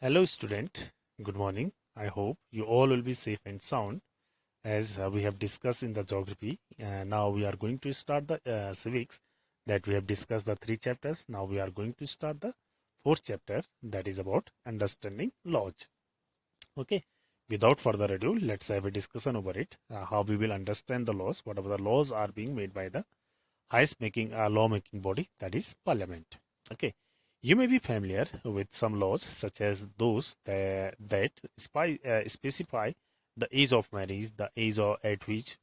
Hello student, good morning. I hope you all will be safe and sound as we have discussed in the geography. Now we are going to start the civics that we have discussed the three chapters. Now we are going to start the fourth chapter that is about understanding laws. Okay, without further ado, let's have a discussion over it. How we will understand the laws, whatever the laws are being made by the highest making law making body that is parliament. Okay, you may be familiar with some laws such as those that specify the age of marriage, the at which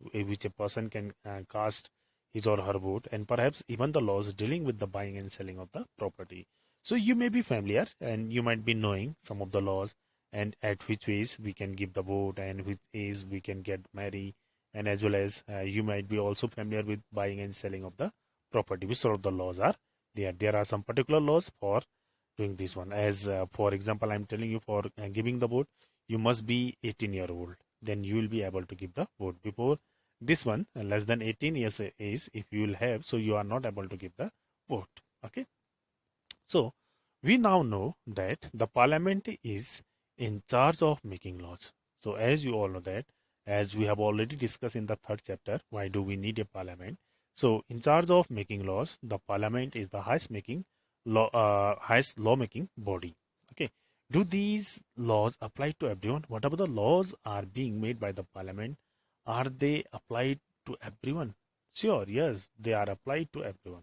a person can cast his or her vote, and perhaps even the laws dealing with the buying and selling of the property. So you may be familiar and you might be knowing some of the laws and at which ways we can give the vote and which age we can get married, and as well as you might be also familiar with buying and selling of the property. Which sort of the laws are there? There are some particular laws for doing this one. As for example, I'm telling you for giving the vote, you must be 18-year-old. Then you will be able to give the vote. Before this one, less than 18 years age, if you will have, so you are not able to give the vote. Okay. So we now know that the parliament is in charge of making laws. So as you all know that, as we have already discussed in the third chapter, why do we need a parliament? So in charge of making laws, the parliament is the highest lawmaking body. Okay. Do these laws apply to everyone? Whatever the laws are being made by the parliament, are they applied to everyone? Sure, yes, they are applied to everyone.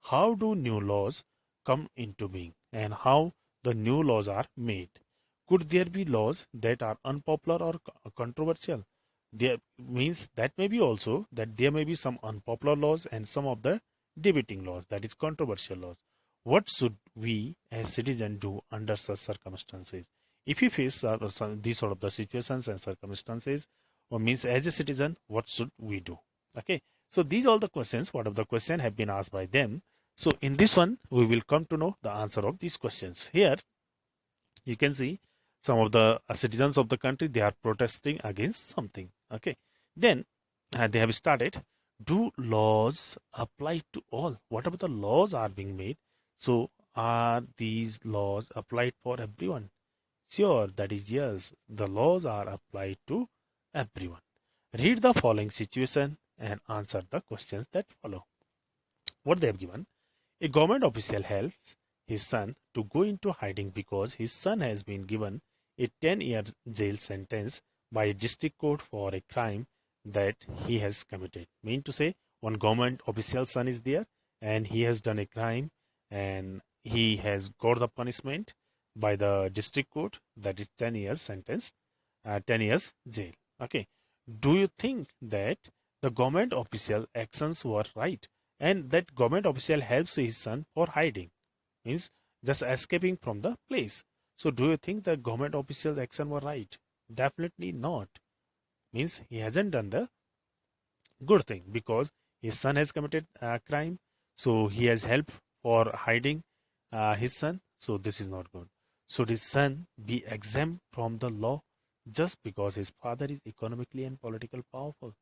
How do new laws come into being and how the new laws are made? Could there be laws that are unpopular or controversial? There means that may be also that there may be some unpopular laws and some of the debating laws, that is controversial laws. What should we as citizens do under such circumstances? If we face these sort of the situations and circumstances, or means as a citizen, what should we do? Okay, so these are all the questions. What of the question have been asked by them. So in this one, we will come to know the answer of these questions. Here, you can see some of the citizens of the country, they are protesting against something. Okay, then they have started. Do laws apply to all? Whatever the laws are being made, so are these laws applied for everyone? Sure, that is yes. The laws are applied to everyone. Read the following situation and answer the questions that follow. What they have given: a government official helps his son to go into hiding because his son has been given a 10-year jail sentence by a district court for a crime that he has committed. Mean to say, one government official's son is there and he has done a crime and he has got the punishment by the district court, that is 10 years sentence, 10 years jail. Okay. Do you think that the government official actions were right? And that government official helps his son for hiding, means just escaping from the place. So do you think the government official's action were right? Definitely not. Means he hasn't done the good thing because his son has committed a crime, so he has helped for hiding his son. So this is not good. Should his son be exempt from the law just because his father is economically and politically powerful?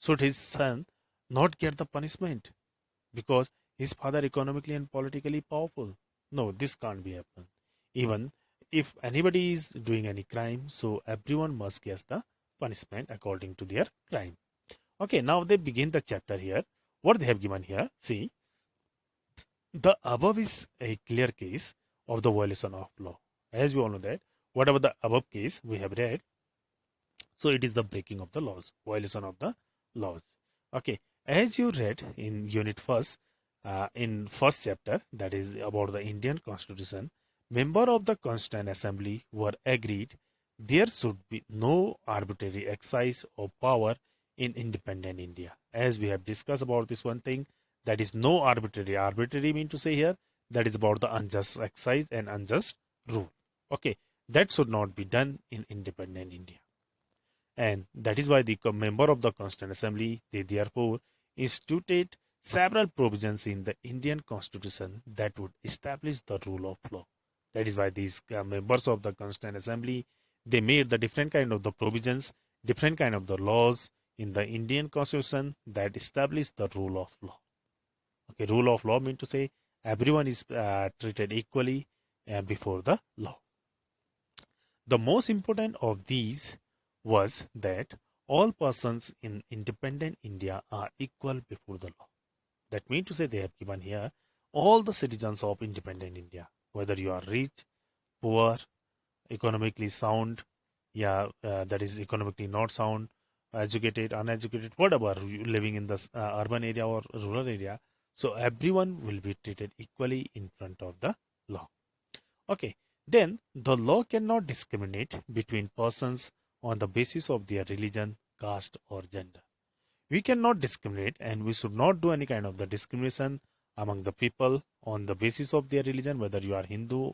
Should his son not get the punishment because his father economically and politically powerful? No, this can't be happen. Even if anybody is doing any crime, so everyone must get the punishment according to their crime. Okay, now they begin the chapter here. What they have given here, see, the above is a clear case of the violation of law. As we all know that, whatever the above case we have read, so it is the breaking of the laws, violation of the laws. Okay, as you read in unit first, in first chapter, that is about the Indian Constitution, member of the Constituent Assembly were agreed there should be no arbitrary exercise of power in independent India. As we have discussed about this one thing, that is no arbitrary. Arbitrary mean to say here that is about the unjust exercise and unjust rule. Okay, that should not be done in independent India. And that is why the member of the Constituent Assembly, they therefore instituted several provisions in the Indian Constitution that would establish the rule of law. That is why these members of the Constituent Assembly, they made the different kind of the provisions, different kind of the laws in the Indian Constitution that establish the rule of law. Okay, rule of law mean to say everyone is treated equally before the law. The most important of these was that all persons in independent India are equal before the law. That means to say they have given here all the citizens of independent India, whether you are rich, poor, economically sound, yeah, that is economically not sound, educated, uneducated, whatever, you living in the urban area or rural area. So everyone will be treated equally in front of the law. Okay, then the law cannot discriminate between persons on the basis of their religion, caste, or gender. We cannot discriminate, and we should not do any kind of the discrimination among the people on the basis of their religion, whether you are Hindu,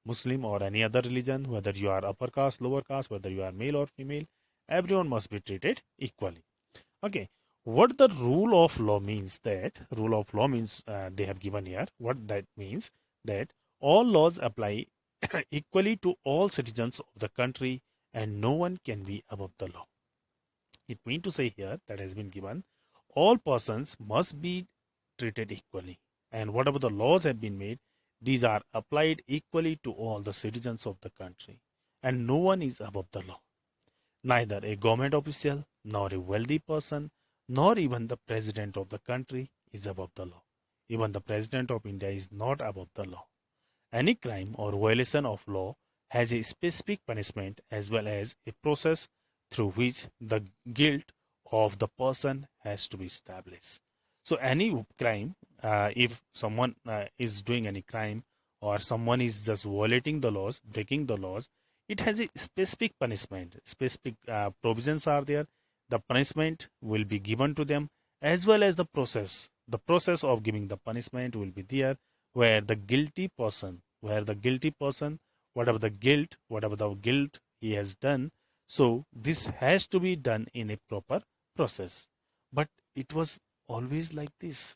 Muslim, or any other religion, whether you are upper caste, lower caste, whether you are male or female. Everyone must be treated equally. Okay, what the rule of law means, that rule of law means, they have given here what that means, that all laws apply equally to all citizens of the country and no one can be above the law. It means to say here that has been given all persons must be treated equally, and whatever the laws have been made, these are applied equally to all the citizens of the country and no one is above the law. Neither a government official, nor a wealthy person, nor even the president of the country is above the law. Even the president of India is not above the law. Any crime or violation of law has a specific punishment as well as a process through which the guilt of the person has to be established. So, any crime, if someone is doing any crime or someone is just violating the laws, breaking the laws, it has a specific punishment. Specific provisions are there. The punishment will be given to them as well as the process. The process of giving the punishment will be there where the guilty person, whatever the guilt he has done, so this has to be done in a proper process. But it was always like this.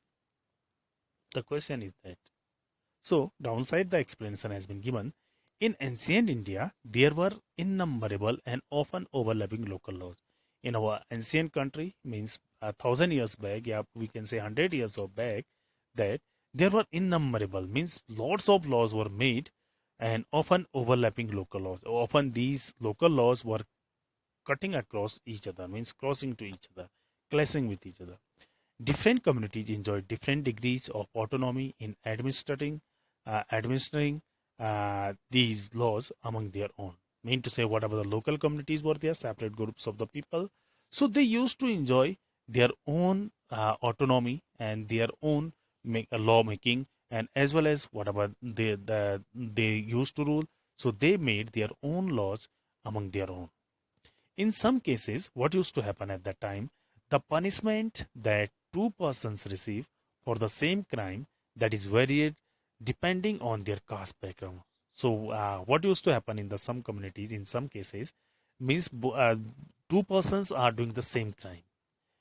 The question is that. So, downside the explanation has been given. In ancient India, there were innumerable and often overlapping local laws. In our ancient country, means 1,000 years back, yeah, we can say 100 years of back, that there were innumerable, means lots of laws were made and often overlapping local laws. Often these local laws were cutting across each other, means crossing to each other, clashing with each other. Different communities enjoy different degrees of autonomy in administering these laws among their own. Mean to say, whatever the local communities were there, separate groups of the people, so they used to enjoy their own autonomy and their own law making, and as well as whatever they used to rule. So they made their own laws among their own. In some cases, what used to happen at that time, the punishment that two persons receive for the same crime, that is varied depending on their caste background. So, what used to happen in the some communities, in some cases, means two persons are doing the same crime,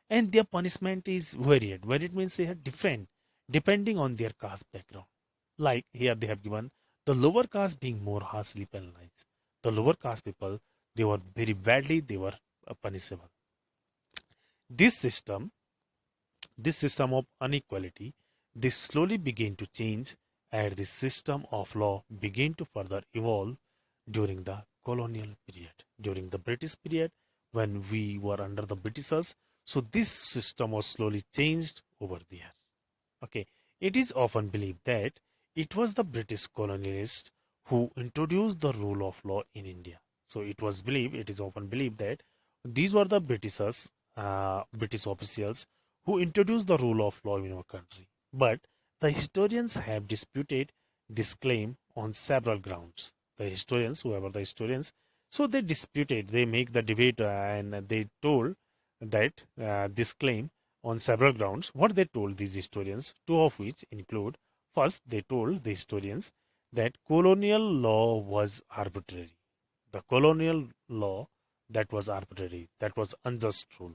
and their punishment is varied. Varied means they are different depending on their caste background. Like here, they have given the lower caste being more harshly penalized. The lower caste people, they were very badly, they were punishable. This system, this system of inequality, this slowly began to change as the system of law began to further evolve during the colonial period, during the British period when we were under the Britishers. So this system was slowly changed over there. Okay, it is often believed that it was the British colonialists who introduced the rule of law in India. So it is often believed that these were the Britishers, British officials who introduced the rule of law in our country. But the historians have disputed this claim on several grounds. The historians, whoever the historians, so they disputed, they make the debate, and they told that this claim on several grounds. What they told these historians, two of which include, first, they told the historians that colonial law was arbitrary. The colonial law that was arbitrary, that was unjust rule.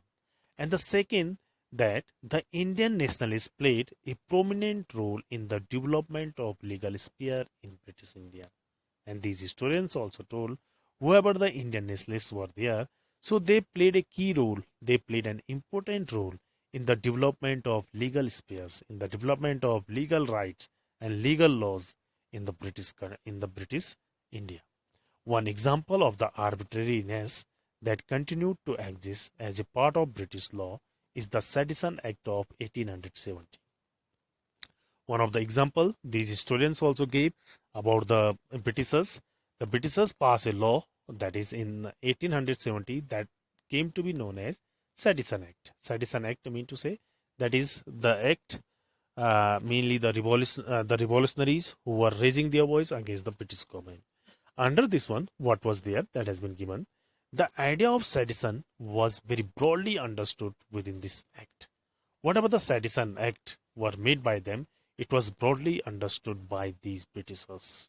And the second, that the Indian nationalists played a prominent role in the development of legal sphere in British India. And these historians also told whoever the Indian nationalists were there, so they played a key role, they played an important role in the development of legal spheres, in the development of legal rights and legal laws in the British India. One example of the arbitrariness that continued to exist as a part of British law is the Sedition Act of 1870. One of the example these historians also gave about the Britishers. The Britishers passed a law that is in 1870 that came to be known as Sedition Act. Sedition Act mean to say that is the act mainly the revolutionaries who were raising their voice against the British government. Under this one, what was there that has been given? The idea of sedition was very broadly understood within this act. Whatever the Sedition Act were made by them, it was broadly understood by these Britishers.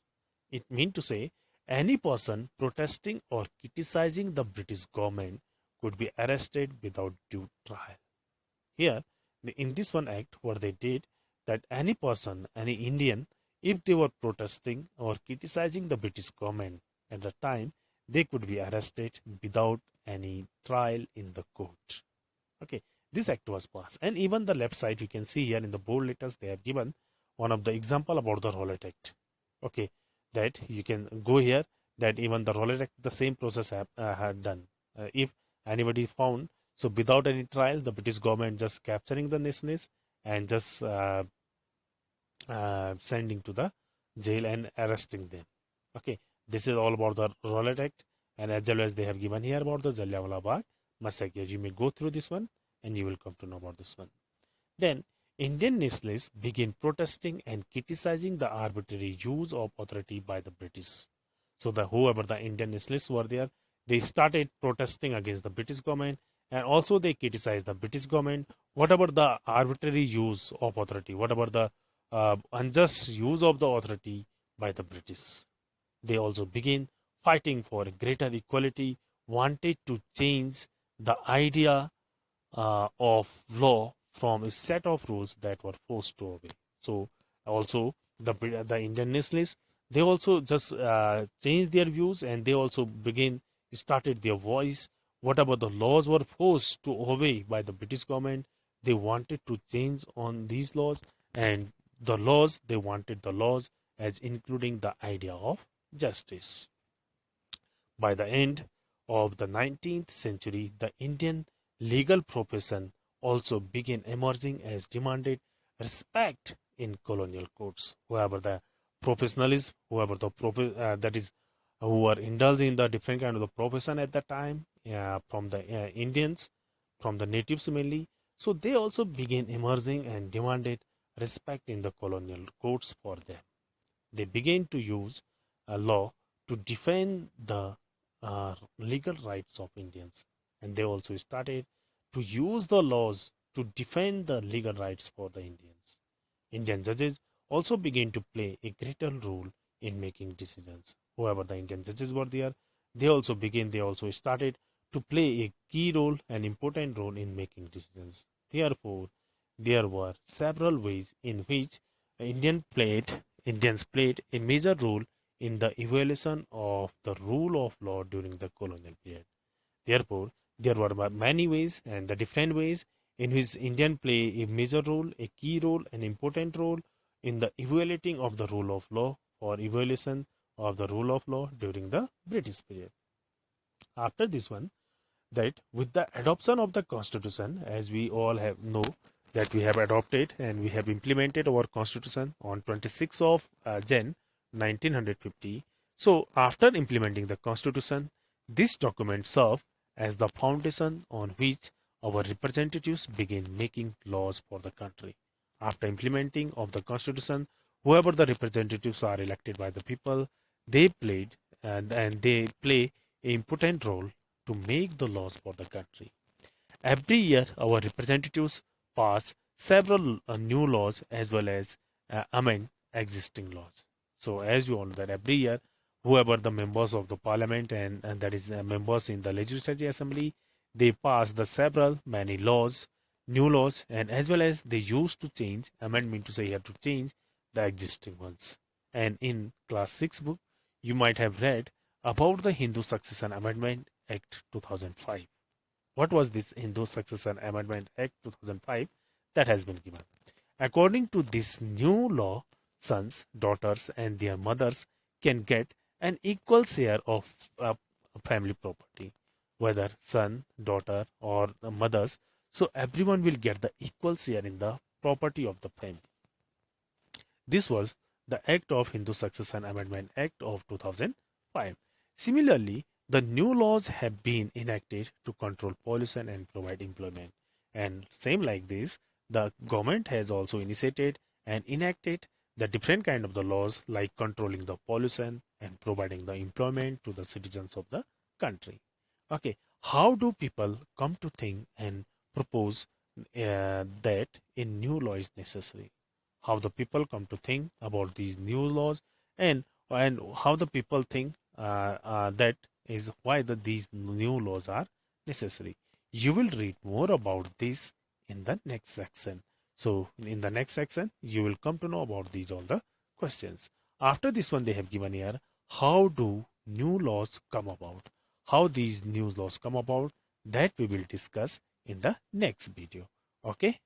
It meant to say any person protesting or criticizing the British government could be arrested without due trial. Here, in this one act, what they did that any person, any Indian, if they were protesting or criticizing the British government at the time, they could be arrested without any trial in the court. Okay, this act was passed, and even the left side you can see here in the bold letters they have given one of the example about the Rowlatt Act. Okay, that you can go here that even the Rowlatt Act the same process had done. If anybody found so without any trial, the British government just capturing the nationalists and just sending to the jail and arresting them. Okay, this is all about the Rowlatt Act, and as well as they have given here about the Jallianwala Bagh massacre. You may go through this one and you will come to know about this one. Then Indian nationalists began protesting and criticizing the arbitrary use of authority by the British. So the whoever the Indian nationalists were there, they started protesting against the British government, and also they criticized the British government. Whatever the arbitrary use of authority, whatever the unjust use of the authority by the British, they also began fighting for greater equality, wanted to change the idea of law from a set of rules that were forced to obey. So also the Indian nationalists they also just changed their views, and they also begin started their voice. Whatever the laws were forced to obey by the British government, they wanted to change on these laws, and the laws they wanted the laws as including the idea of justice. By the end of the 19th century, the Indian legal profession also began emerging as demanded respect in colonial courts. Whoever the professionalism, whoever the that is, who were indulged in the different kind of the profession at that time, from the Indians, from the natives mainly. So they also began emerging and demanded respect in the colonial courts for them. They began to use a law to defend the legal rights of Indians, and they also started to use the laws to defend the legal rights for the Indians. Indian judges also began to play a greater role in making decisions. Whoever the Indian judges were there, they also started to play a key role, an important role in making decisions. Therefore, there were several ways in which Indians played a major role in the evaluation of the rule of law during the colonial period. Therefore, there were many ways and the different ways in which Indian play a major role, a key role, an important role in the evaluating of the rule of law or evaluation of the rule of law during the British period. After this one, that with the adoption of the constitution, as we all have know that we have adopted and we have implemented our constitution on 26th of Jan 1950. So after implementing the constitution, this document served as the foundation on which our representatives began making laws for the country. After implementing of the constitution, whoever the representatives are elected by the people, they played and they play an important role to make the laws for the country. Every year, our representatives pass several new laws as well as amend existing laws. So, as you all know, that every year, whoever the members of the parliament and that is members in the legislative assembly, they pass the several many laws, new laws, and as well as they used to change amendment to say you have to change the existing ones. And in class 6 book, you might have read about the Hindu Succession Amendment Act 2005. What was this Hindu Succession Amendment Act 2005 that has been given? According to this new law, sons, daughters, and their mothers can get an equal share of family property, whether son, daughter, or the mothers. So everyone will get the equal share in the property of the family. This was the Act of Hindu Succession Amendment Act of 2005. Similarly, the new laws have been enacted to control pollution and provide employment. And same like this, the government has also initiated and enacted the different kind of the laws like controlling the pollution and providing the employment to the citizens of the country. Okay, how do people come to think and propose that a new law is necessary? How the people come to think about these new laws, and how the people think that is why these new laws are necessary. You will read more about this in the next section. So in the next section you will come to know about these all the questions. After this one, they have given here how do new laws come about, how these new laws come about, that we will discuss in the next video. Okay.